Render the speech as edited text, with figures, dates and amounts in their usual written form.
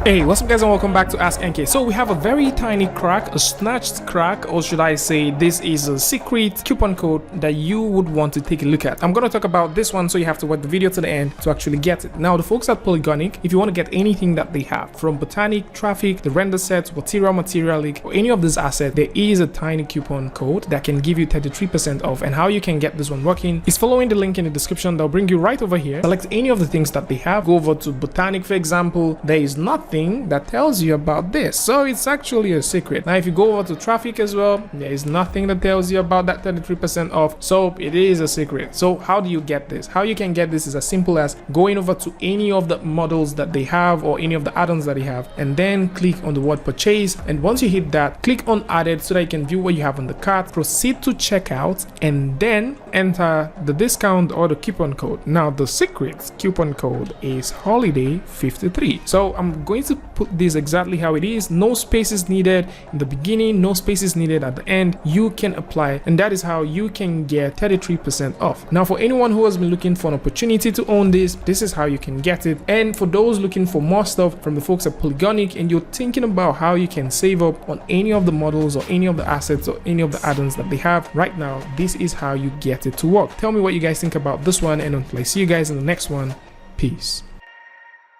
Hey, what's up guys, and welcome back to askNK. So we have a very tiny crack, a snatched crack, or should I say this is a secret coupon code that you would want to take a look at. I'm going to talk about this one, so you have to watch the video to the end to actually get it. Now the folks at BOTANIQ, if you want to get anything that they have from BOTANIQ, TRAFFIQ, the render sets, whatever material leak, or any of these assets, there is a tiny coupon code that can give you 33% off. And how you can get this one working is following the link in the description. That'll bring you right over here. Select any of the things that they have, go over to BOTANIQ, for example. There is nothing that tells you about this, so it's actually a secret. Now if you go over to TRAFFIQ as well, there is nothing that tells you about that 33% off, so it is a secret. So how do you get this? How you can get this is as simple as going over to any of the models that they have or any of the add-ons that they have, and then click on the word purchase. And once you hit that, click on added so that you can view what you have on the cart, proceed to checkout, and then enter the discount or the coupon code. Now the secret coupon code is holiday 53. So I'm going to put this exactly how it is. No spaces needed in the beginning, no spaces needed at the end. You can apply, and that is how you can get 33% off. Now for anyone who has been looking for an opportunity to own this is how you can get it. And for those looking for more stuff from the folks at BOTANIQ, and you're thinking about how you can save up on any of the models or any of the assets or any of the add-ons that they have right now, this is how you get it to work. Tell me what you guys think about this one, and until I see you guys in the next one, peace.